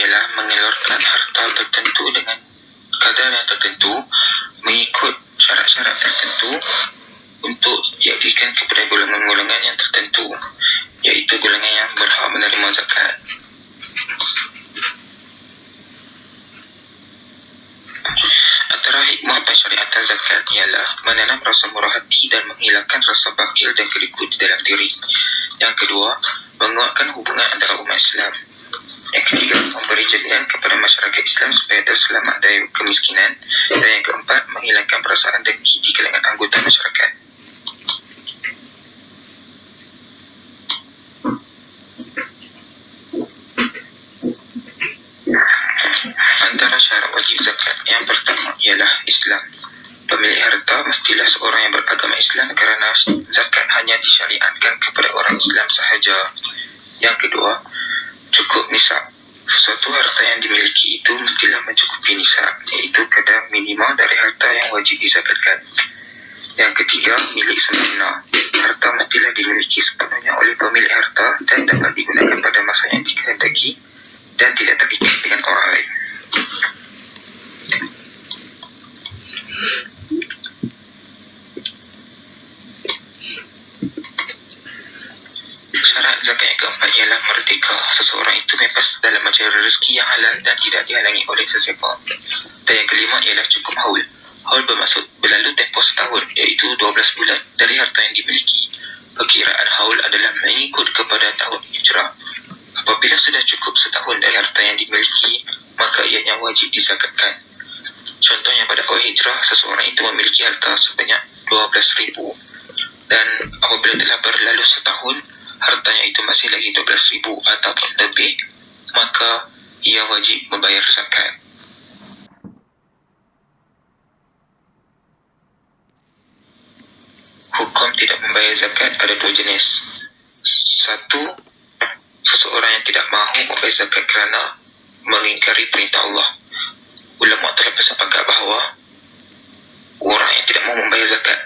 ialah mengeluarkan harta tertentu dengan kadar yang tertentu mengikut syarat-syarat tertentu untuk diabdikan kepada golongan-golongan yang tertentu, iaitu golongan yang berhak menerima zakat. Antara hikmah pensyariatan zakat ialah menanam rasa murah hati dan menghilangkan rasa bakhil dan kerikut di dalam diri. Yang kedua, menguatkan hubungan antara umat Islam. Yang ketiga, memberi jaminan kepada masyarakat Islam supaya terselamat dari kemiskinan. Dan yang keempat, menghilangkan perasaan dengki di kalangan anggota masyarakat. Antara syarat wajib zakat yang pertama ialah Islam. Pemilik harta mestilah seorang yang beragama Islam kerana zakat hanya disyariatkan kepada orang Islam sahaja. Yang kedua, cukup nisab. Sesuatu harta yang dimiliki itu mestilah mencukupi nisab, iaitu kadar minimal dari harta yang wajib dizakatkan. Yang ketiga, milik sempurna. Harta mestilah dimiliki sepenuhnya oleh pemilik harta dan dapat digunakan pada masa yang dikehendaki dan tidak terikat dengan orang lain. Syarat zakat yang keempat ialah merdeka. Seseorang itu bebas dalam mencari rezeki yang halal dan tidak dihalangi oleh sesiapa. Dan yang kelima ialah cukup haul. Haul bermaksud berlalu tempoh setahun, iaitu 12 bulan dari harta yang dimiliki. Perkiraan haul adalah mengikut kepada tahun hijrah. Apabila sudah cukup setahun dari harta yang dimiliki, maka ianya wajib dizakatkan. Contohnya pada awal hijrah, seseorang itu memiliki harta sebanyak 12,000. Dan apabila telah berlalu setahun, hartanya itu masih lagi 12,000 ataupun lebih, maka ia wajib membayar zakat. Hukum tidak membayar zakat ada dua jenis. Satu, seseorang yang tidak mahu membayar zakat kerana mengingkari perintah Allah. Ulama telah bersepakat bahawa orang yang tidak mahu membayar zakat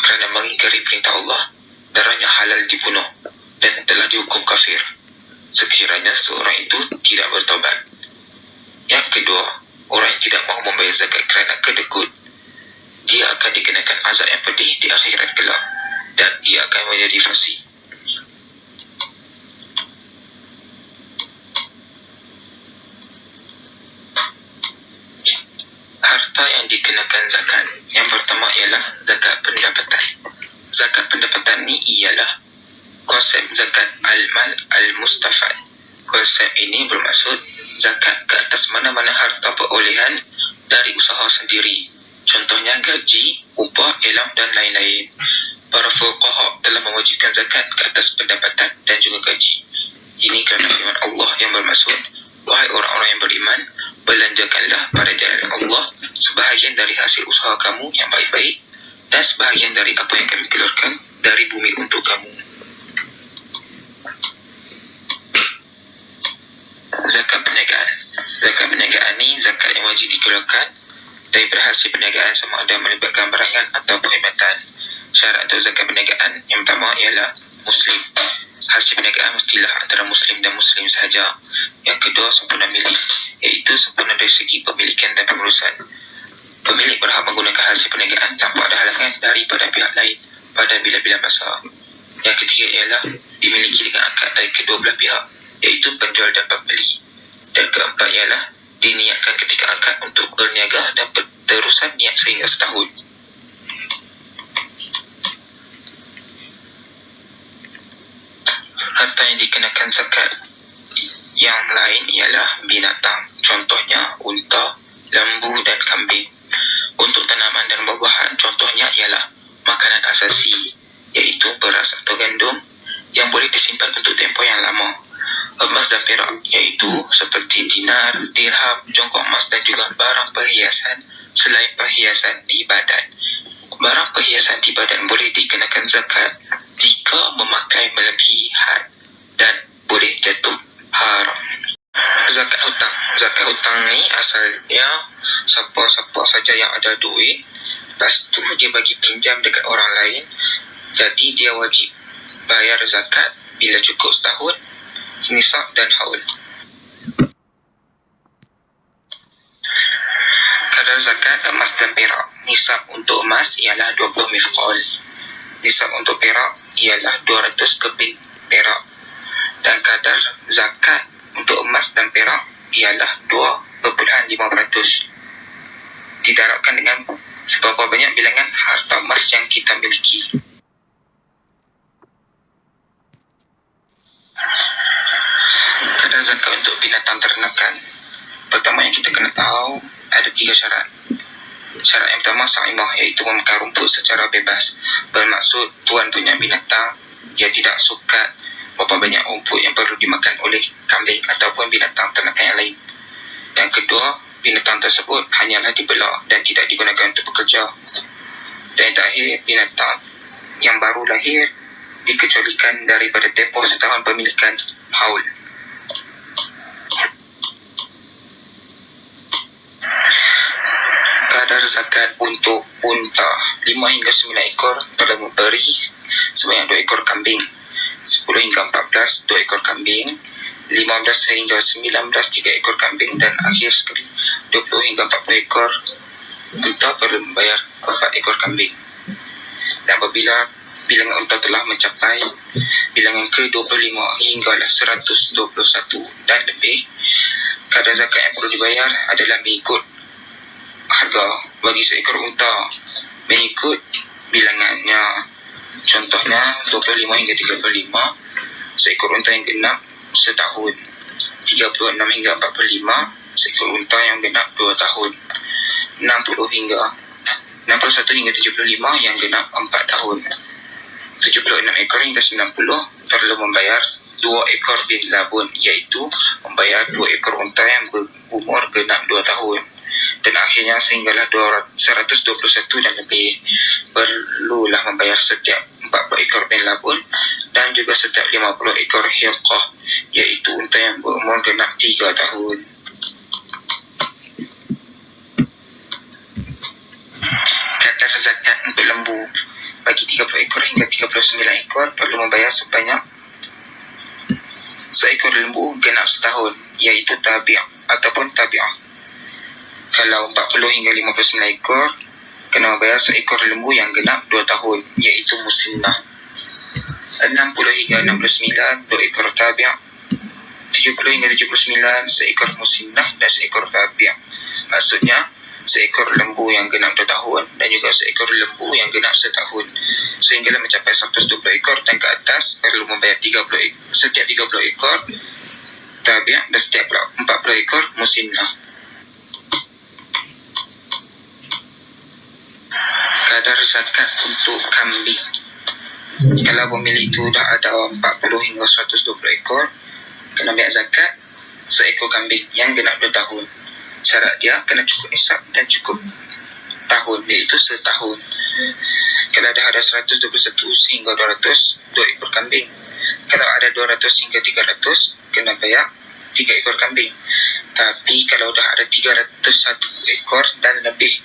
kerana mengingkari perintah Allah, darahnya halal dibunuh dan telah dihukum kafir sekiranya seorang itu tidak bertaubat. Yang kedua, orang yang tidak mahu membayar zakat kerana kedekut, dia akan dikenakan azab yang pedih di akhirat kelak dan dia akan menjadi fasik. Harta yang dikenakan zakat. Yang pertama ialah zakat pendapatan. Zakat pendapatan ni ialah konsep zakat al-mal al-mustafad. Konsep ini bermaksud zakat ke atas mana-mana harta perolehan dari usaha sendiri. Contohnya gaji, upah, ilham dan lain-lain. Para fuqaha telah mewajibkan zakat ke atas pendapatan dan juga gaji. Ini kerana firman Allah yang bermaksud, wahai orang-orang yang beriman, belanjakanlah pada jalan Allah sebahagian dari hasil usaha kamu yang baik-baik dan sebahagian dari apa yang kami keluarkan dari bumi untuk kamu. Zakat perniagaan. Zakat perniagaan ni zakat yang wajib dikeluarkan daripada hasil perniagaan sama ada melibatkan barangan atau perkhidmatan. Syarat untuk zakat perniagaan yang pertama ialah Muslim. Hasil perniagaan mestilah antara Muslim dan Muslim sahaja. Yang kedua, sempurna milik, iaitu sempurna dari segi pemilikan dan pengurusan. Pemilik berhak menggunakan hasil perniagaan tanpa ada halangan daripada pihak lain pada bila-bila masa. Yang ketiga ialah dimiliki dengan akad dari kedua belah pihak, iaitu penjual dan pembeli. Dan keempat ialah diniatkan ketika akad untuk berniaga dan terusan niat sehingga setahun. Harta yang dikenakan zakat yang lain ialah binatang, contohnya unta, lembu dan kambing. Untuk tanaman dan buah-buahan, contohnya ialah makanan asasi, iaitu beras atau gandum yang boleh disimpan untuk tempoh yang lama. Emas dan perak, iaitu seperti dinar, dirham, jongkok emas dan juga barang perhiasan selain perhiasan di badan. Barang perhiasan di badan boleh dikenakan zakat jika memakai melebihi had dan boleh jatuh haram. Zakat hutang. Zakat hutang ni asalnya siapa-siapa saja yang ada duit, lepas tu dia bagi pinjam dekat orang lain, jadi dia wajib bayar zakat bila cukup setahun, nisab dan haul. Kadar zakat emas dan perak. Nisab untuk emas ialah 20 mithqal. Nisab untuk perak ialah 200 keping perak. Dan kadar zakat untuk emas dan perak ialah 2.5%. Didarabkan dengan seberapa banyak bilangan harta emas yang kita miliki. Kadar zakat untuk binatang ternakan. Pertama yang kita kena tahu, ada 3 syarat. Syarat yang pertama sa'imah, iaitu memakan rumput secara bebas. Bermaksud tuan punya binatang dia tidak suka berapa banyak rumput yang perlu dimakan oleh kambing ataupun binatang ternakan yang lain. Yang kedua, binatang tersebut hanyalah dibelak dan tidak digunakan untuk bekerja. Dan yang terakhir, binatang yang baru lahir dikecualikan daripada tempoh setahun pemilikan haul. Kadar zakat untuk unta 5 hingga 9 ekor perlu memberi sebanyak 2 ekor kambing, 10 hingga 14 2 ekor kambing, 15 hingga 19 3 ekor kambing, dan akhir sekali 20 hingga 40 ekor unta perlu membayar 4 ekor kambing. Dan apabila bilangan unta telah mencapai bilangan ke-25 hinggalah 121 dan lebih, kadar zakat yang perlu dibayar adalah mengikut harga bagi seekor unta mengikut bilangannya. Contohnya 25 hingga 35, seekor unta yang genap setahun. 36 hingga 45, seekor unta yang genap 2 tahun. 61 hingga 75 yang genap 4 tahun. 76 ekor hingga 90 perlu membayar 2 ekor bin labun, iaitu membayar 2 ekor unta yang berumur genap 2 tahun. Dan akhirnya sehinggalah 121 dan lebih perlulah membayar setiap 40 ekor bin labun dan juga setiap 50 ekor hilqah, iaitu unta yang berumur genap 3 tahun. Kadar zakat untuk lembu bagi 30 ekor hingga 39 ekor perlu membayar sebanyak seekor lembu genap setahun, iaitu tabi'ah ataupun tabi'ah. Kalau 40 hingga 59 ekor, kena membayar seekor lembu yang genap 2 tahun, iaitu musinnah. 60 hingga 69, 2 ekor tabi'ah. 70 hingga 79, seekor musinnah dan seekor tabi'ah. Maksudnya, seekor lembu yang genap 2 tahun dan juga seekor lembu yang genap setahun. Sehinggalah mencapai 120 ekor dan ke atas, perlu membayar 30 ekor, setiap 30 ekor tabi'ah dan setiap 40 ekor musinnah. Kadar zakat untuk kambing. Kalau pemilik itu dah ada 40 hingga 120 ekor, kena bayar zakat seekor kambing yang genap 2 tahun. Syarat dia kena cukup nisab dan cukup tahun, iaitu setahun. Kalau dah ada 121 hingga 200, 2 ekor kambing. Kalau ada 200 hingga 300, kena bayar 3 ekor kambing. Tapi kalau dah ada 301 ekor dan lebih,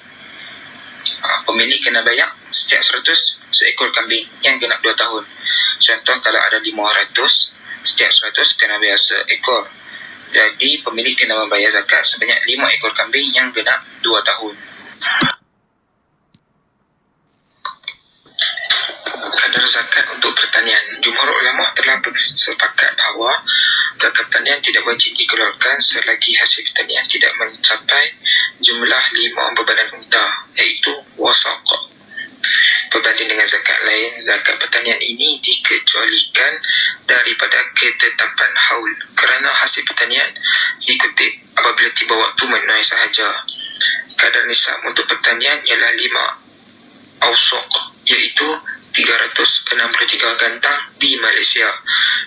pemilik kena bayar setiap 100 seekor kambing yang genap 2 tahun. Contoh, kalau ada 500, setiap 100 kena bayar seekor. Jadi pemilik kena membayar zakat sebanyak 5 ekor kambing yang genap 2 tahun. Kadar zakat untuk pertanian. Jumhur ulama telah bersepakat bahawa zakat pertanian tidak wajib dikeluarkan selagi hasil pertanian tidak mencapai jumlah 5 bebanan unta, iaitu wasaq. Berbanding dengan zakat lain, zakat pertanian ini dikecualikan daripada ketetapan haul kerana hasil pertanian dikutip apabila tiba waktu menuai sahaja. Kadar nisab untuk pertanian ialah 5 awsaq, iaitu 363 gantang di Malaysia,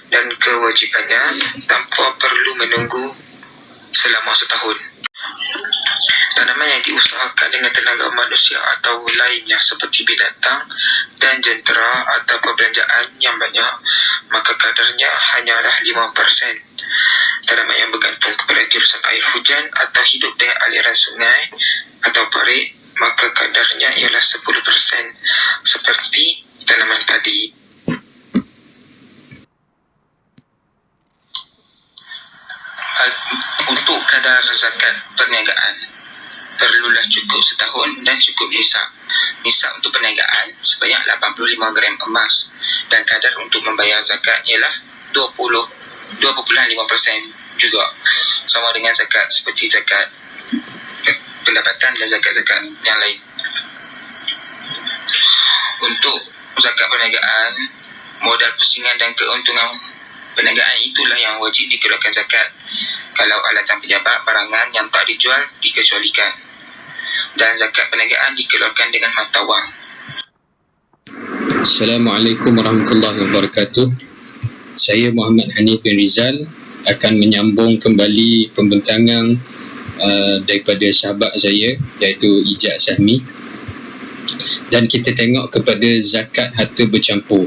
dan kewajipannya tanpa perlu menunggu selama setahun. Tanaman yang diusahakan dengan tenaga manusia atau lainnya seperti binatang dan jentera atau perbelanjaan yang banyak, maka kadarnya hanyalah 5%. Tanaman yang bergantung kepada tirusan air hujan atau hidup dengan aliran sungai atau parit, maka kadarnya ialah 10%, seperti tanaman padi. Untuk kadar zakat perniagaan, perlulah cukup setahun dan cukup nisab. Nisab untuk perniagaan sebanyak 85 gram emas dan kadar untuk membayar zakat ialah 2.5% juga, sama dengan zakat seperti zakat pendapatan dan zakat-zakat yang lain. Untuk zakat perniagaan, modal pusingan dan keuntungan perniagaan itulah yang wajib dikeluarkan zakat. Kalau alatan pejabat, barangan yang tak dijual dikecualikan, dan zakat perniagaan dikeluarkan dengan mata wang. Assalamualaikum warahmatullahi wabarakatuh. Saya Muhammad Hanif bin Rizal akan menyambung kembali pembentangan daripada sahabat saya iaitu Ijaz Sahmi, dan kita tengok kepada zakat harta bercampur.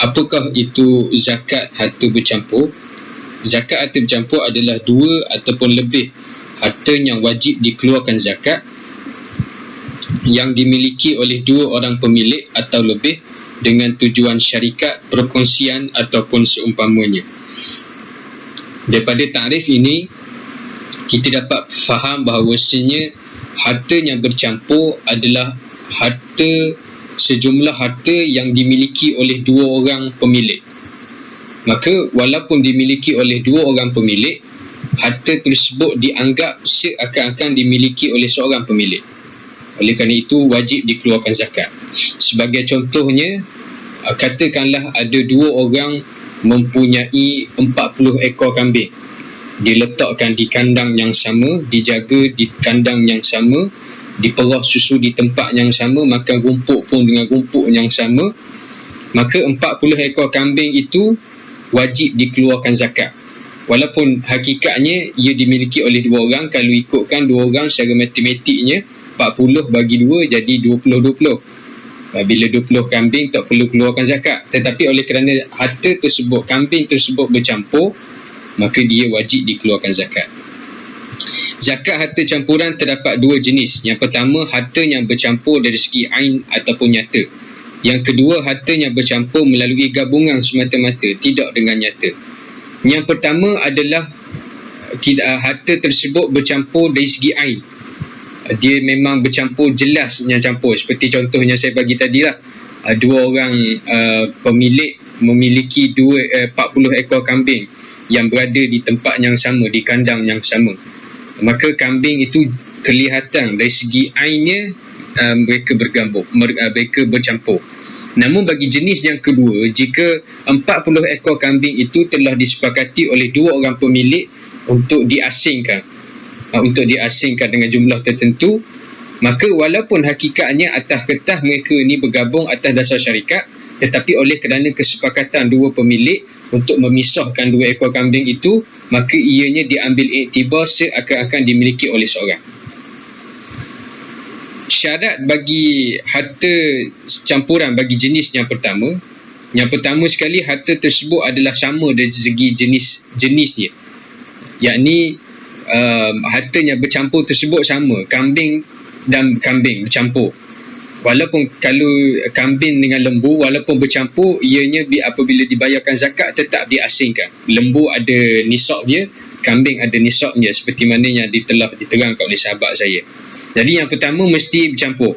Apakah itu zakat harta bercampur? Zakat harta bercampur adalah dua ataupun lebih harta yang wajib dikeluarkan zakat yang dimiliki oleh dua orang pemilik atau lebih dengan tujuan syarikat, perkongsian ataupun seumpamanya. Daripada takrif ini, kita dapat faham bahawasanya harta yang bercampur adalah sejumlah harta yang dimiliki oleh dua orang pemilik. Maka walaupun dimiliki oleh dua orang pemilik, harta tersebut dianggap seakan-akan dimiliki oleh seorang pemilik. Oleh kerana itu wajib dikeluarkan zakat. Sebagai contohnya, katakanlah ada dua orang mempunyai 40 ekor kambing. Diletakkan di kandang yang sama, dijaga di kandang yang sama, diperah susu di tempat yang sama, makan rumput pun dengan rumput yang sama. Maka 40 ekor kambing itu wajib dikeluarkan zakat. Walaupun hakikatnya ia dimiliki oleh dua orang, kalau ikutkan dua orang secara matematiknya 40 bagi 2 jadi 20-20. Bila 20 kambing tak perlu keluarkan zakat. Tetapi oleh kerana harta tersebut, kambing tersebut bercampur, maka dia wajib dikeluarkan zakat. Zakat harta campuran terdapat dua jenis. Yang pertama, harta yang bercampur dari segi ain ataupun nyata. Yang kedua, harta yang bercampur melalui gabungan semata-mata, tidak dengan nyata. Yang pertama adalah harta tersebut bercampur dari segi ain. Dia memang bercampur, jelas yang campur. Seperti contoh yang saya bagi tadi lah. Dua orang pemilik memiliki 40 ekor kambing yang berada di tempat yang sama, di kandang yang sama. Maka kambing itu kelihatan dari segi ainnya mereka bercampur. Namun bagi jenis yang kedua, jika 40 ekor kambing itu telah disepakati oleh dua orang pemilik untuk diasingkan dengan jumlah tertentu, maka walaupun hakikatnya atas kertas mereka ini bergabung atas dasar syarikat, tetapi oleh kerana kesepakatan dua pemilik untuk memisahkan dua ekor kambing itu, maka ianya diambil iktibar seakan-akan dimiliki oleh seorang. Syarat bagi harta campuran bagi jenis yang pertama sekali, harta tersebut adalah sama dari segi jenisnya, yakni harta yang bercampur tersebut sama, kambing dan kambing bercampur. Walaupun kalau kambing dengan lembu, walaupun bercampur, ianya apabila dibayarkan zakat tetap diasingkan. Lembu ada nisabnya, kambing ada nisabnya, seperti mana yang telah diterangkan oleh sahabat saya. Jadi yang pertama mesti bercampur,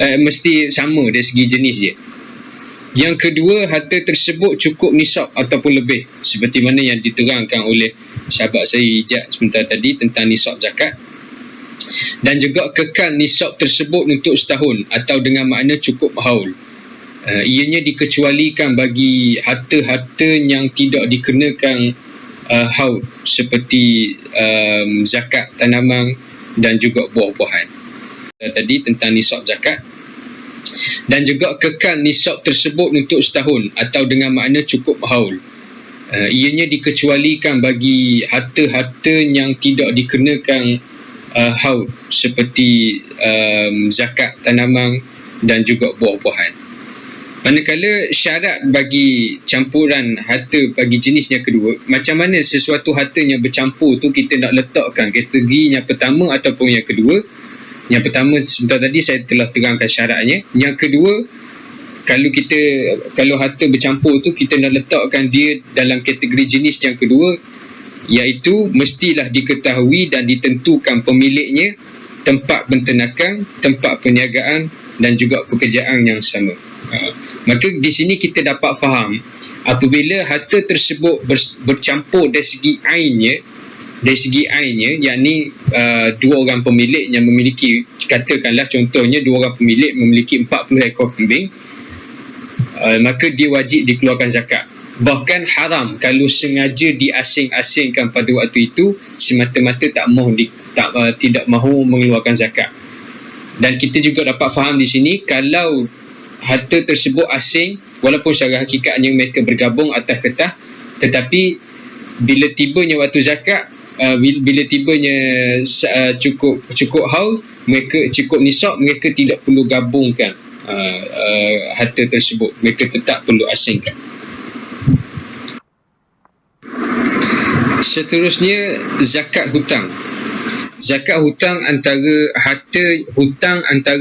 mesti sama dari segi jenis dia. Yang kedua, harta tersebut cukup nisab ataupun lebih, seperti mana yang diterangkan oleh sahabat saya Ijaz sebentar tadi tentang nisab zakat. Dan juga kekal nisab tersebut untuk setahun atau dengan makna cukup haul. Ianya dikecualikan bagi harta-harta yang tidak dikenakan haul, seperti zakat tanaman dan juga buah-buahan. Tadi tentang nisab zakat. Dan juga kekal nisab tersebut untuk setahun atau dengan makna cukup haul. Ianya dikecualikan bagi harta-harta yang tidak dikenakan haul, seperti zakat tanaman dan juga buah-buahan. Manakala syarat bagi campuran harta bagi jenis yang kedua, macam mana sesuatu harta yang bercampur tu kita nak letakkan kategori yang pertama ataupun yang kedua. Yang pertama sebentar tadi saya telah terangkan syaratnya. Yang kedua, kalau harta bercampur tu kita nak letakkan dia dalam kategori jenis yang kedua, iaitu mestilah diketahui dan ditentukan pemiliknya tempat penternakan, tempat perniagaan dan juga pekerjaan yang sama. Maka di sini kita dapat faham apabila harta tersebut bercampur dari segi ainnya, yakni dua orang pemilik yang memiliki, katakanlah contohnya dua orang pemilik memiliki 40 ekor kambing, maka dia wajib dikeluarkan zakat. Bahkan haram kalau sengaja diasing-asingkan pada waktu itu semata-mata tidak mahu mengeluarkan zakat. Dan kita juga dapat faham di sini kalau harta tersebut asing, walaupun secara hakikatnya mereka bergabung atas kertas, tetapi bila tibanya waktu zakat, bila tibanya cukup haul, mereka cukup nisab, mereka tidak perlu gabungkan harta tersebut, mereka tetap perlu asingkan. Seterusnya, zakat hutang. Zakat hutang antara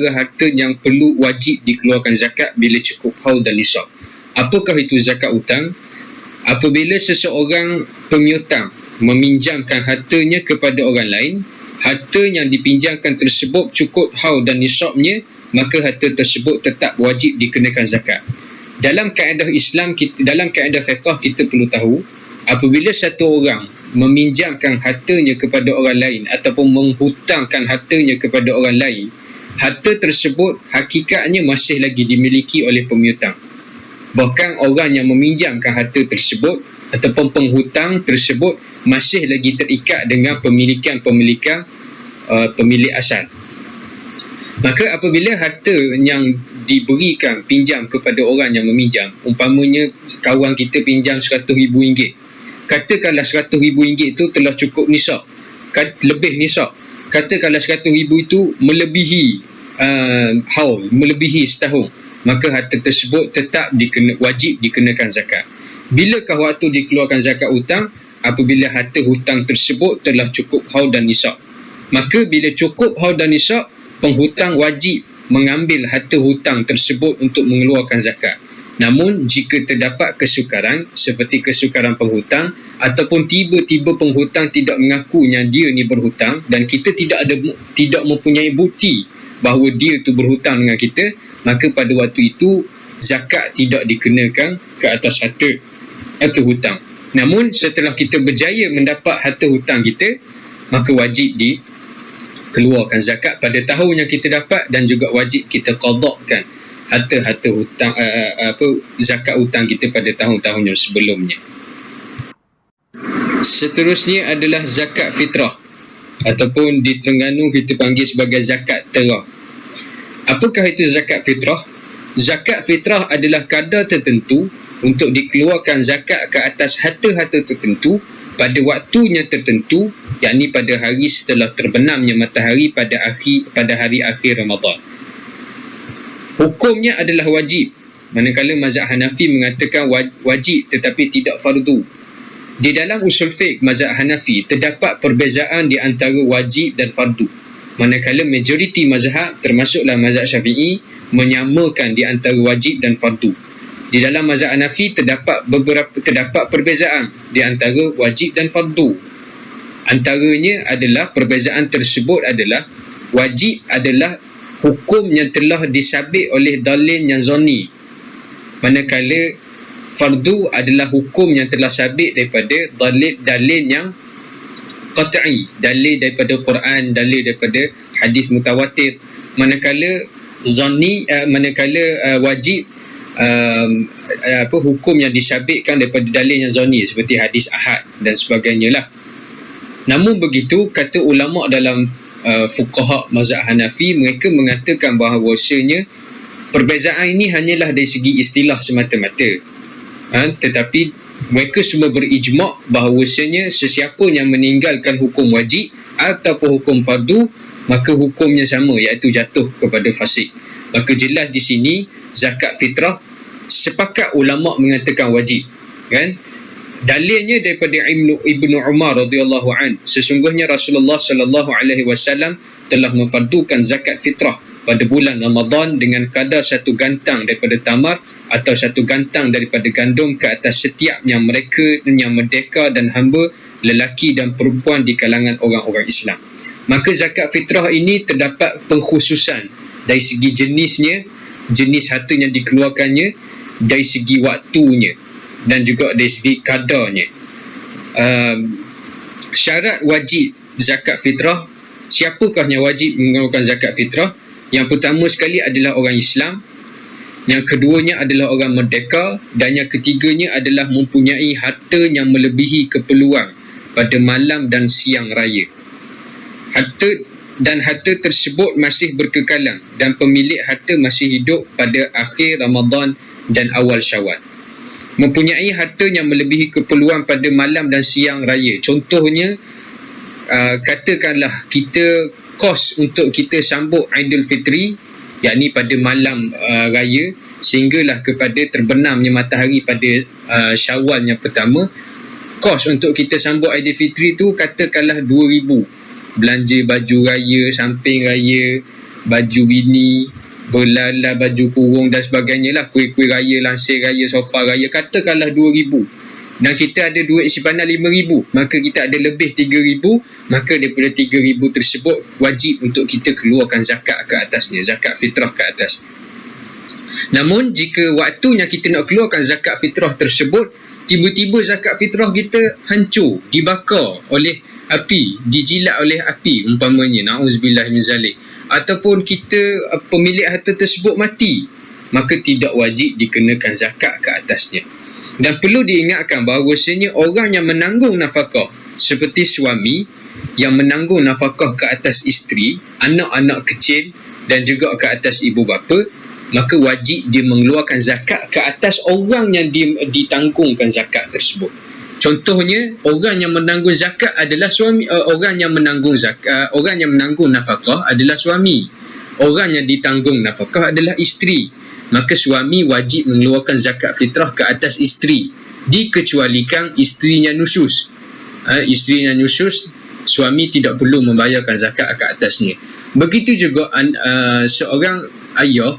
harta yang perlu wajib dikeluarkan zakat bila cukup haul dan nisab. Apakah itu zakat hutang? Apabila seseorang pemiutang meminjamkan hartanya kepada orang lain, harta yang dipinjamkan tersebut cukup haul dan nisabnya, maka harta tersebut tetap wajib dikenakan zakat. Dalam kaedah Islam, dalam kaedah fiqh, kita perlu tahu apabila satu orang meminjamkan hartanya kepada orang lain ataupun menghutangkan hartanya kepada orang lain, harta tersebut hakikatnya masih lagi dimiliki oleh pemiutang. Bahkan orang yang meminjamkan harta tersebut ataupun penghutang tersebut masih lagi terikat dengan pemilikan pemilik asal. Maka apabila harta yang diberikan pinjam kepada orang yang meminjam, umpamanya kawan kita pinjam RM100,000, katakanlah RM100,000 itu telah cukup nisab, lebih nisab, katakanlah RM100,000 itu melebihi haul, melebihi setahun, maka harta tersebut tetap wajib dikenakan zakat. Bilakah waktu dikeluarkan zakat hutang? Apabila harta hutang tersebut telah cukup haul dan nisab. Maka bila cukup haul dan nisab, penghutang wajib mengambil harta hutang tersebut untuk mengeluarkan zakat. Namun jika terdapat kesukaran seperti kesukaran penghutang ataupun tiba-tiba penghutang tidak mengakunya dia ni berhutang dan kita tidak mempunyai bukti bahawa dia tu berhutang dengan kita, maka pada waktu itu zakat tidak dikenakan ke atas harta hutang. Namun setelah kita berjaya mendapat harta hutang kita, maka wajib dikeluarkan zakat pada tahun yang kita dapat dan juga wajib kita qadakkan harta-harta hutang zakat hutang kita pada tahun-tahun yang sebelumnya. Seterusnya adalah zakat fitrah ataupun di Terengganu kita panggil sebagai zakat terah. Apakah itu zakat fitrah? Zakat fitrah adalah kadar tertentu untuk dikeluarkan zakat ke atas harta-harta tertentu pada waktunya tertentu, yakni pada hari setelah terbenamnya matahari pada hari akhir Ramadan. Hukumnya adalah wajib, manakala mazhab Hanafi mengatakan wajib tetapi tidak fardu. Di dalam usul fiqh mazhab Hanafi terdapat perbezaan di antara wajib dan fardu, manakala majoriti mazhab termasuklah mazhab Syafi'i menyamakan di antara wajib dan fardu. Di dalam mazhab Hanafi terdapat perbezaan di antara wajib dan fardu. Antaranya adalah perbezaan tersebut adalah wajib adalah hukum yang telah disabit oleh dalil yang zonni, manakala fardu adalah hukum yang telah sabit daripada dalil yang qat'i, dalil daripada Quran, dalil daripada hadis mutawatir. Manakala wajib hukum yang disabitkan daripada dalil yang zonni seperti hadis ahad dan sebagainya lah. Namun begitu, kata ulama dalam fuqaha mazhab Hanafi, mereka mengatakan bahawasanya perbezaan ini hanyalah dari segi istilah semata-mata, tetapi mereka semua berijma' bahawasanya sesiapa yang meninggalkan hukum wajib ataupun hukum fardu, maka hukumnya sama, iaitu jatuh kepada fasik. Maka jelas di sini zakat fitrah sepakat ulama' mengatakan wajib, kan? Dalilnya daripada Ibnu Umar radhiyallahu an, sesungguhnya Rasulullah sallallahu alaihi wasallam telah memfardukan zakat fitrah pada bulan Ramadan dengan kadar 1 gantang daripada tamar atau 1 gantang daripada gandum ke atas setiapnya mereka yang merdeka dan hamba, lelaki dan perempuan di kalangan orang-orang Islam. Maka zakat fitrah ini terdapat pengkhususan dari segi jenisnya, jenis harta yang dikeluarkannya, dari segi waktunya dan juga dari segi kadarnya. Syarat wajib zakat fitrah, siapakah yang wajib mengeluarkan zakat fitrah? Yang pertama sekali adalah orang Islam, yang keduanya adalah orang merdeka, dan yang ketiganya adalah mempunyai harta yang melebihi keperluan pada malam dan siang raya. Harta tersebut masih berkekalan dan pemilik harta masih hidup pada akhir Ramadan dan awal Syawal. Mempunyai harta yang melebihi keperluan pada malam dan siang raya. Contohnya, katakanlah kita kos untuk kita sambut Aidilfitri, yakni pada malam raya, sehinggalah kepada terbenamnya matahari pada Syawal yang pertama. Kos untuk kita sambut Aidilfitri tu katakanlah 2,000. Belanja baju raya, samping raya, baju bini, berlala, baju kurung dan sebagainya lah, kuih-kuih raya, lansir raya, sofa raya, katakanlah 2,000. Dan kita ada duit simpanan 5,000, maka kita ada lebih 3,000, maka daripada 3,000 tersebut wajib untuk kita keluarkan zakat ke atasnya, zakat fitrah ke atas. Namun jika waktunya kita nak keluarkan zakat fitrah tersebut, tiba-tiba zakat fitrah kita hancur, dibakar oleh api, dijilat oleh api umpamanya, na'udzubillah min zalik, ataupun kita pemilik harta tersebut mati, maka tidak wajib dikenakan zakat ke atasnya. Dan perlu diingatkan bahawasanya orang yang menanggung nafkah seperti suami yang menanggung nafkah ke atas isteri, anak-anak kecil dan juga ke atas ibu bapa, maka wajib dia mengeluarkan zakat ke atas orang yang ditanggungkan zakat tersebut. Contohnya, orang yang menanggung zakat adalah suami, orang yang menanggung nafkah adalah suami. Orang yang ditanggung nafkah adalah isteri. Maka suami wajib mengeluarkan zakat fitrah ke atas isteri, dikecualikan isterinya nusyuz. Isterinya nusyuz, suami tidak perlu membayarkan zakat ke atasnya. Begitu juga seorang ayah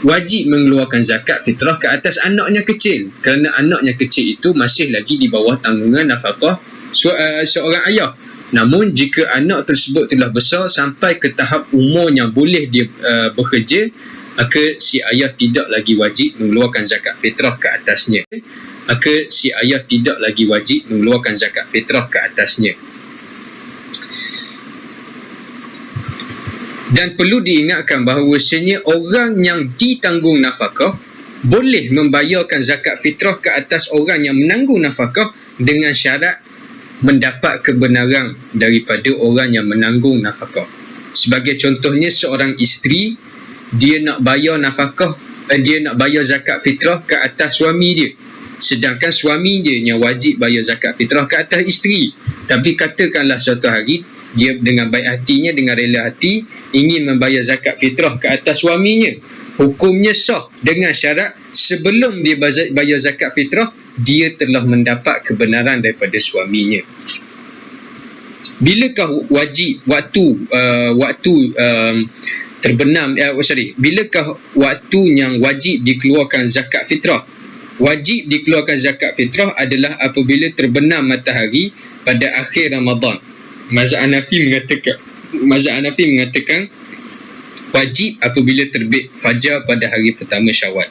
wajib mengeluarkan zakat fitrah ke atas anaknya kecil, kerana anaknya kecil itu masih lagi di bawah tanggungan nafkah seorang ayah. Namun jika anak tersebut telah besar sampai ke tahap umur yang boleh dia bekerja, maka si ayah tidak lagi wajib mengeluarkan zakat fitrah ke atasnya. Dan perlu diingatkan bahawasanya orang yang ditanggung nafkah boleh membayarkan zakat fitrah ke atas orang yang menanggung nafkah dengan syarat mendapat kebenaran daripada orang yang menanggung nafkah. Sebagai contohnya, seorang isteri dia nak bayar nafkah, dia nak bayar zakat fitrah ke atas suami dia, sedangkan suami dia yang wajib bayar zakat fitrah ke atas isteri. Tapi katakanlah suatu hari dia dengan baik hatinya, dengan rela hati ingin membayar zakat fitrah ke atas suaminya, hukumnya sah dengan syarat sebelum dia bayar zakat fitrah dia telah mendapat kebenaran daripada suaminya. Bilakah wajib bilakah waktu yang wajib dikeluarkan zakat fitrah? Wajib dikeluarkan zakat fitrah adalah apabila terbenam matahari pada akhir Ramadan. Mazhab Hanafi mengatakan wajib apabila terbit fajar pada hari pertama Syawal.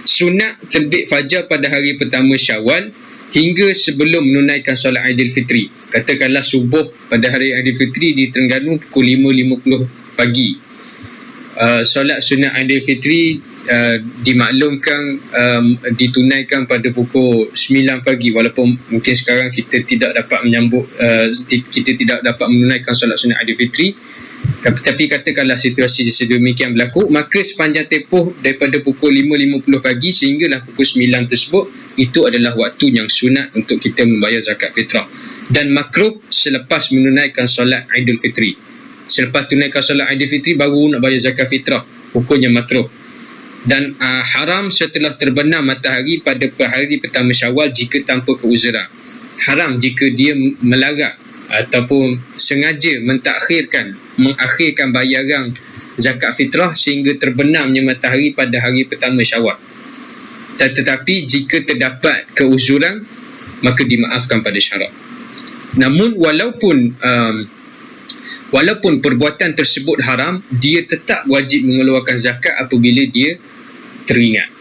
Sunat terbit fajar pada hari pertama Syawal hingga sebelum menunaikan solat Aidilfitri. Katakanlah subuh pada hari Aidilfitri di Terengganu pukul 5.50 pagi. Solat sunat Aidilfitri dimaklumkan ditunaikan pada pukul 9 pagi, walaupun mungkin sekarang kita tidak dapat menunaikan solat sunat Aidilfitri. Tapi katakanlah situasi sedemikian berlaku, maka sepanjang tempoh daripada pukul 5.50 pagi sehinggalah pukul 9 tersebut, itu adalah waktu yang sunat untuk kita membayar zakat fitrah. Dan makruh selepas menunaikan solat Aidilfitri. Selepas tunaikan solat Aidilfitri baru nak bayar zakat fitrah, hukumnya makruh. Dan haram setelah terbenam matahari pada hari pertama Syawal jika tanpa keuzuran. Haram jika dia melarat ataupun sengaja mengakhirkan bayaran zakat fitrah sehingga terbenamnya matahari pada hari pertama Syawal. Tetapi jika terdapat keuzuran, maka dimaafkan pada syarak. Namun walaupun perbuatan tersebut haram, dia tetap wajib mengeluarkan zakat apabila dia teringat.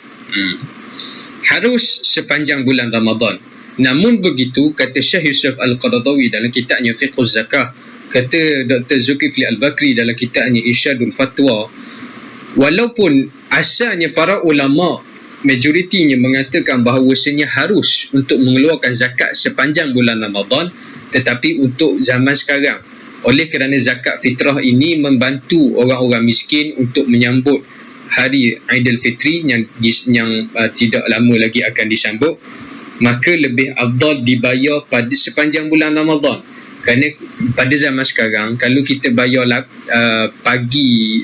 Harus sepanjang bulan Ramadan. Namun begitu, kata Syekh Yusuf Al-Qaradawi dalam kitabnya Fiqhuz Zakah, kata Dr. Zulkifli Al-Bakri dalam kitabnya Irsyadul Fatwa, walaupun asalnya para ulama majoritinya mengatakan bahawasanya harus untuk mengeluarkan zakat sepanjang bulan Ramadan, tetapi untuk zaman sekarang, oleh kerana zakat fitrah ini membantu orang-orang miskin untuk menyambut hari Aidilfitri yang tidak lama lagi akan disambut, maka lebih afdal dibayar pada sepanjang bulan Ramadan. Kerana pada zaman sekarang, kalau kita bayar pagi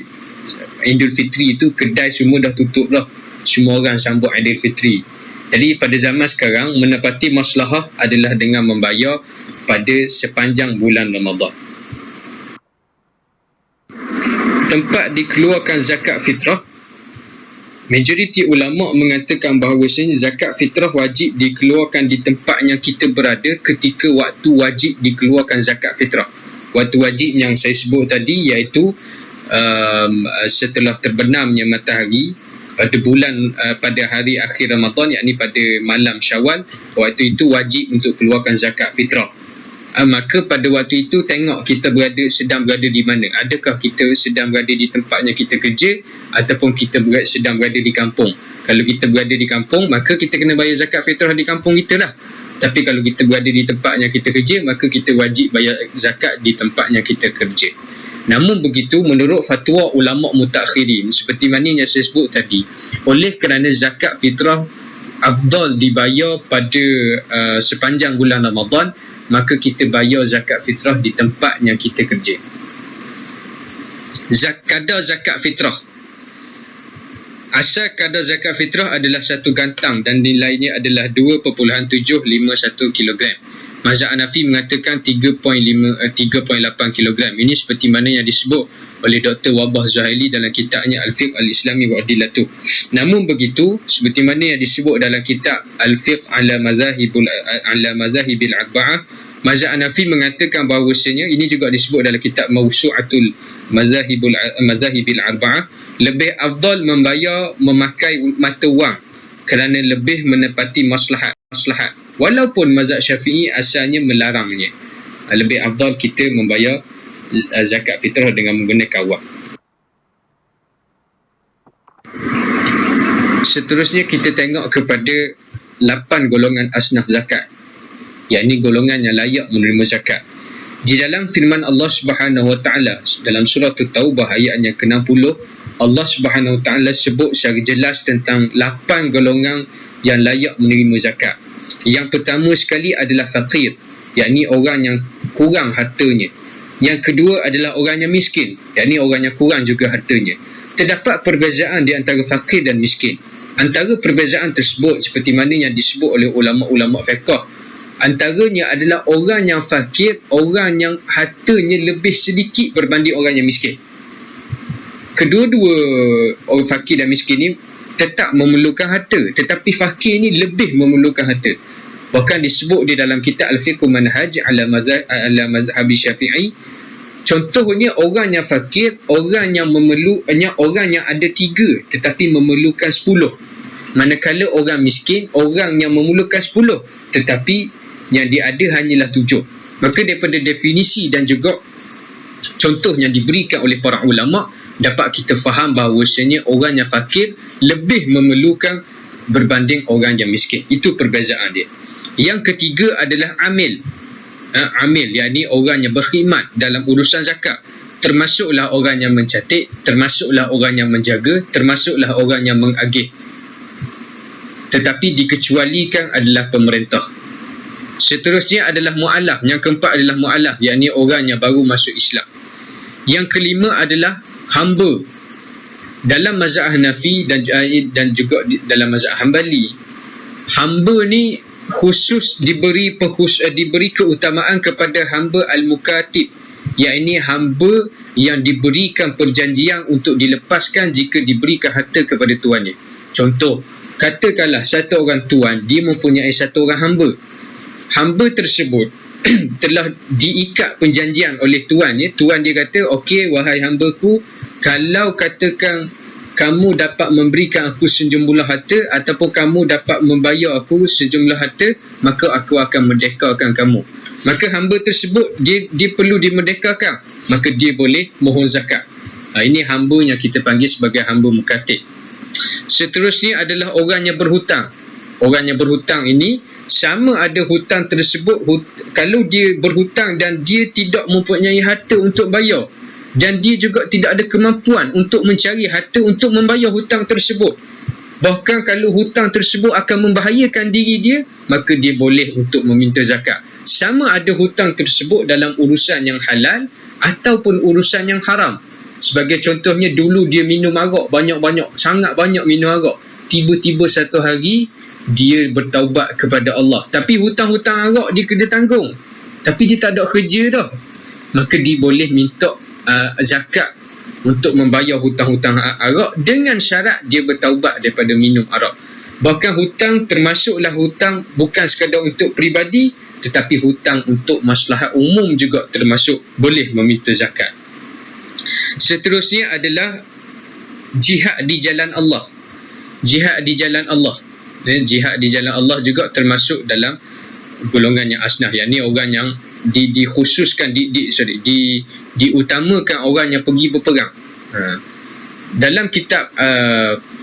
Aidilfitri itu, kedai semua dah tutup dah, semua orang sambut Aidilfitri. Jadi pada zaman sekarang, menepati maslahah adalah dengan membayar pada sepanjang bulan Ramadan. Tempat dikeluarkan zakat fitrah, majoriti ulama mengatakan bahawasanya zakat fitrah wajib dikeluarkan di tempat yang kita berada ketika waktu wajib dikeluarkan zakat fitrah. Waktu wajib yang saya sebut tadi iaitu setelah terbenamnya matahari pada hari akhir Ramadan, yakni pada malam Syawal. Waktu itu wajib untuk keluarkan zakat fitrah. Maka pada waktu itu tengok kita sedang berada di mana. Adakah kita sedang berada di tempatnya kita kerja, ataupun kita sedang berada di kampung. Kalau kita berada di kampung, maka kita kena bayar zakat fitrah di kampung kita lah. Tapi kalau kita berada di tempatnya kita kerja, maka kita wajib bayar zakat di tempatnya kita kerja. Namun begitu, menurut fatwa ulama mutakhirin, seperti mana yang saya sebut tadi, oleh kerana zakat fitrah afdal dibayar pada sepanjang bulan Ramadan, maka kita bayar zakat fitrah di tempat yang kita kerja. Kadar zakat fitrah, asal kadar zakat fitrah adalah 1 gantang dan nilainya adalah 2.751 kg. Mazhab Hanafi mengatakan 3.8 kg. Ini seperti mana yang disebut oleh Dr. Wabah Zuhaili dalam kitabnya Al-Fiqh Al-Islami wa Adillatuh. Namun begitu, seperti mana yang disebut dalam kitab Al-Fiqh ala Madhahibil Arba'ah, Mazhab Hanafi mengatakan bahawasanya, ini juga disebut dalam kitab Mawsu'atul Madhahibil Arba'ah, lebih afdal memakai mata wang kerana lebih menepati maslahat. Walaupun mazhab Syafi'i asalnya melarangnya, lebih afdal kita membayar zakat fitrah dengan menggunakan wang. Seterusnya kita tengok kepada 8 golongan asnaf zakat, yakni golongan yang layak menerima zakat. Di dalam firman Allah Subhanahu Wa Taala dalam surah At-Taubah ayat yang ke-60, Allah Subhanahu Wa Taala sebut secara jelas tentang 8 golongan yang layak menerima zakat. Yang pertama sekali adalah fakir, yakni orang yang kurang hartanya. Yang kedua adalah orang yang miskin, yakni orang yang kurang juga hartanya. Terdapat perbezaan di antara fakir dan miskin. Antara perbezaan tersebut seperti mana yang disebut oleh ulama-ulama fiqh, antaranya adalah orang yang fakir, orang yang hartanya lebih sedikit berbanding orang yang miskin. Kedua-dua orang fakir dan miskin ni tetap memerlukan harta, tetapi fakir ni lebih memerlukan harta. Bahkan disebut di dalam kitab Al-Fiqh Manhaj ala Mazhabi Syafi'i, contohnya orang yang fakir, orang yang ada 3 tetapi memerlukan 10. Manakala orang miskin, orang yang memerlukan 10 tetapi yang dia ada hanyalah 7. Maka daripada definisi dan juga contoh yang diberikan oleh para ulama, dapat kita faham bahawasanya orang yang fakir lebih memerlukan berbanding orang yang miskin. Itu perbezaan dia. Yang ketiga adalah amil. Amil, yakni orang yang berkhidmat dalam urusan zakat. Termasuklah orang yang mencatat, termasuklah orang yang menjaga, termasuklah orang yang mengagih. Tetapi dikecualikan adalah pemerintah. Seterusnya adalah mu'alaf. Yang keempat adalah mu'alaf, yakni orang yang baru masuk Islam. Yang kelima adalah hamba. Dalam mazhab Hanafi dan juga dalam mazhab Hanbali, hamba ni khusus diberi keutamaan kepada hamba al-mukatib, yakni hamba yang diberikan perjanjian untuk dilepaskan jika diberikan harta kepada tuannya. Contoh, katakanlah satu orang tuan, dia mempunyai satu orang hamba. Hamba tersebut telah diikat perjanjian oleh tuannya. Tuan dia kata, okey wahai hambaku, kalau katakan kamu dapat memberikan aku sejumlah harta ataupun kamu dapat membayar aku sejumlah harta, maka aku akan merdekakan kamu. Maka hamba tersebut dia perlu dimerdekakan, maka dia boleh mohon zakat. Ini hamba yang kita panggil sebagai hamba mukatib. Seterusnya adalah orang yang berhutang. Orang yang berhutang ini sama ada hutang tersebut, kalau dia berhutang dan dia tidak mempunyai harta untuk bayar, dan dia juga tidak ada kemampuan untuk mencari harta untuk membayar hutang tersebut, bahkan kalau hutang tersebut akan membahayakan diri dia, maka dia boleh untuk meminta zakat. Sama ada hutang tersebut dalam urusan yang halal ataupun urusan yang haram. Sebagai contohnya, dulu dia minum arak banyak-banyak, sangat banyak minum arak. Tiba-tiba satu hari dia bertaubat kepada Allah, tapi hutang-hutang arak dia kena tanggung, tapi dia tak ada kerja dah, maka dia boleh minta zakat untuk membayar hutang-hutang arak dengan syarat dia bertaubat daripada minum arak. Bahkan hutang termasuklah hutang bukan sekadar untuk peribadi, tetapi hutang untuk maslahat umum juga termasuk boleh meminta zakat. Seterusnya adalah jihad di jalan Allah. Jihad di jalan Allah. Jihad di jalan Allah juga termasuk dalam golongan yang asnaf, yakni orang yang dikhususkan diutamakan orang yang pergi berperang. Dalam kitab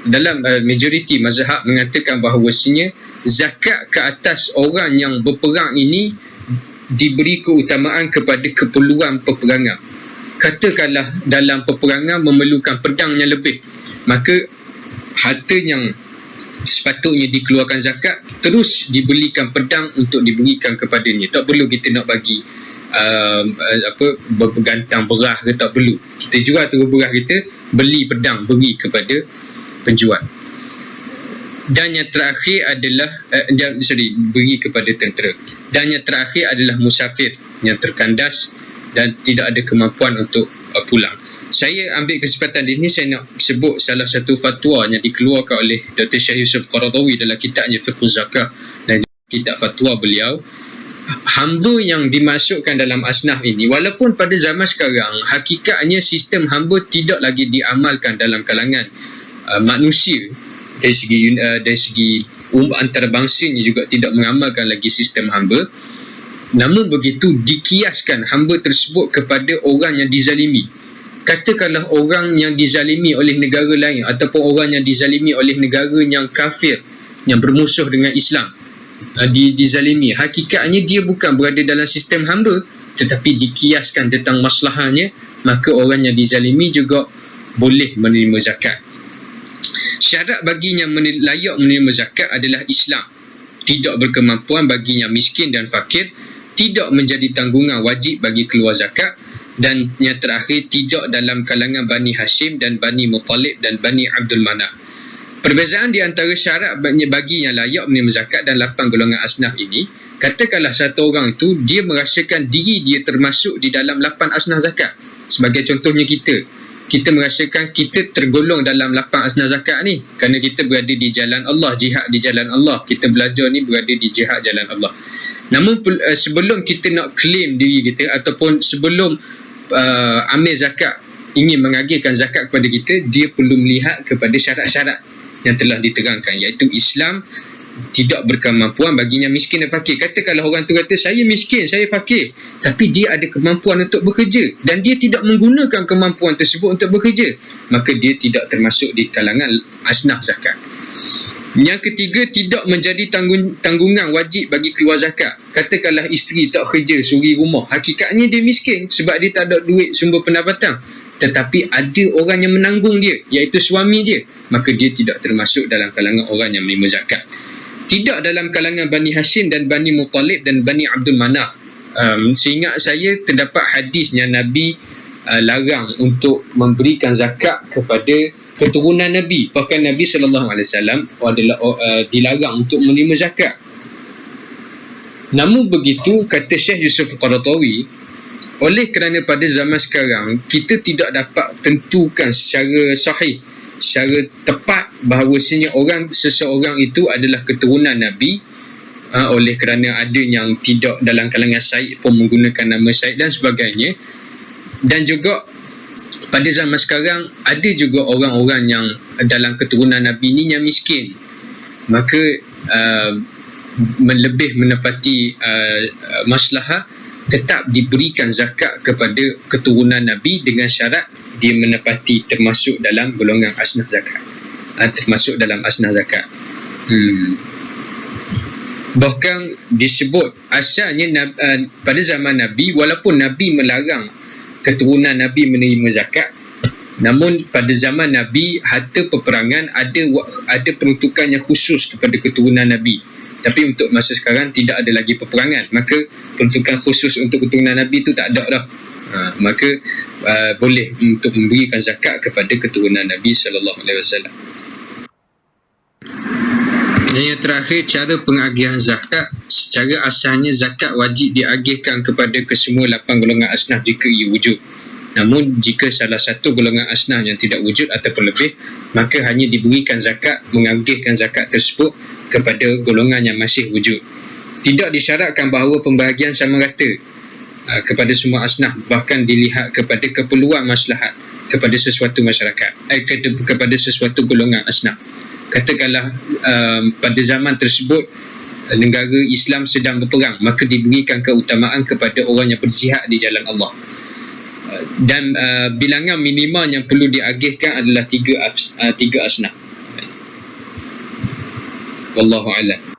dalam majoriti mazhab mengatakan bahawasanya zakat ke atas orang yang berperang ini diberi keutamaan kepada keperluan peperangan. Katakanlah dalam peperangan memerlukan pedang yang lebih, maka harta yang sepatutnya dikeluarkan zakat terus dibelikan pedang untuk diberikan kepadanya. Tak perlu kita nak bagi bergantang berah ke, tak perlu. Kita jual terus berah kita, beli pedang, beri kepada penjual. Dan yang terakhir adalah beri kepada tentera. Dan yang terakhir adalah musafir yang terkandas dan tidak ada kemampuan untuk pulang. Saya ambil kesempatan ini, saya nak sebut salah satu fatwa yang dikeluarkan oleh Dr. Syekh Yusuf Qaradawi dalam kitabnya Fiqh Zakah dan kitab fatwa beliau. Hamba yang dimasukkan dalam asnaf ini, walaupun pada zaman sekarang hakikatnya sistem hamba tidak lagi diamalkan dalam kalangan manusia, dari segi antarabangsanya juga tidak mengamalkan lagi sistem hamba. Namun begitu dikiaskan hamba tersebut kepada orang yang dizalimi. Katakanlah orang yang dizalimi oleh negara lain ataupun orang yang dizalimi oleh negara yang kafir, yang bermusuh dengan Islam, dizalimi. Hakikatnya dia bukan berada dalam sistem hamba, tetapi dikiaskan tentang maslahahnya, maka orang yang dizalimi juga boleh menerima zakat. Syarat bagi yang layak menerima zakat adalah Islam, tidak berkemampuan bagi yang miskin dan fakir, tidak menjadi tanggungan wajib bagi keluar zakat, dan yang terakhir tidak dalam kalangan Bani Hashim dan Bani Muttalib dan Bani Abdul Manaf. Perbezaan di antara syarat bagi yang layak menerima zakat dan 8 golongan asnaf ini, katakanlah satu orang itu dia merasakan diri dia termasuk di dalam 8 asnaf zakat. Sebagai contohnya kita merasakan kita tergolong dalam 8 asnaf zakat ni kerana kita berada di jalan Allah, jihad di jalan Allah. Kita belajar ni berada di jihad jalan Allah. Namun sebelum kita nak claim diri kita ataupun sebelum amil zakat ingin mengagihkan zakat kepada kita, dia perlu melihat kepada syarat-syarat yang telah diterangkan, iaitu Islam, tidak berkemampuan baginya miskin dan fakir. Katakanlah orang tu kata saya miskin, saya fakir, tapi dia ada kemampuan untuk bekerja dan dia tidak menggunakan kemampuan tersebut untuk bekerja, maka dia tidak termasuk di kalangan asnaf zakat. Yang ketiga, tidak menjadi tanggungan wajib bagi keluar zakat. Katakanlah isteri tak kerja, suri rumah, hakikatnya dia miskin sebab dia tak ada duit sumber pendapatan, tetapi ada orang yang menanggung dia, iaitu suami dia, maka dia tidak termasuk dalam kalangan orang yang menerima zakat. Tidak dalam kalangan Bani Hashim dan Bani Muttalib dan Bani Abdul Manaf. Seingat saya terdapat hadisnya Nabi larang untuk memberikan zakat kepada keturunan Nabi. Bahkan Nabi SAW adalah dilarang untuk menerima zakat. Namun begitu, kata Syekh Yusuf Qaradawi, Oleh kerana pada zaman sekarang kita tidak dapat tentukan secara sahih, secara tepat bahawasanya seseorang itu adalah keturunan Nabi, oleh kerana ada yang tidak dalam kalangan Said pun menggunakan nama Said dan sebagainya. Dan juga pada zaman sekarang ada juga orang-orang yang dalam keturunan Nabi ni yang miskin, maka lebih menepati maslahah tetap diberikan zakat kepada keturunan Nabi dengan syarat dia menepati termasuk dalam golongan asnaf zakat, termasuk dalam asnaf zakat. Bahkan disebut asalnya pada zaman Nabi, walaupun Nabi melarang keturunan Nabi menerima zakat, namun pada zaman Nabi harta peperangan ada peruntukan yang khusus kepada keturunan Nabi. Tapi untuk masa sekarang tidak ada lagi peperangan, maka peruntukan khusus untuk keturunan Nabi itu tak ada dah. Maka boleh untuk memberikan zakat kepada keturunan Nabi SAW. Dan yang terakhir, cara pengagihan zakat. Secara asalnya zakat wajib diagihkan kepada kesemua 8 golongan asnaf jika ia wujud. Namun jika salah satu golongan asnaf yang tidak wujud ataupun lebih, maka hanya diberikan zakat, mengagihkan zakat tersebut kepada golongan yang masih wujud. Tidak disyaratkan bahawa pembahagian sama rata kepada semua asnaf, bahkan dilihat kepada keperluan maslahat kepada sesuatu masyarakat, kepada sesuatu golongan asnaf. Katakanlah pada zaman tersebut negara Islam sedang berperang, maka diberikan keutamaan kepada orang yang berjihad di jalan Allah. Dan bilangan minimal yang perlu diagihkan adalah 3 asnaf. Wallahu a'lam.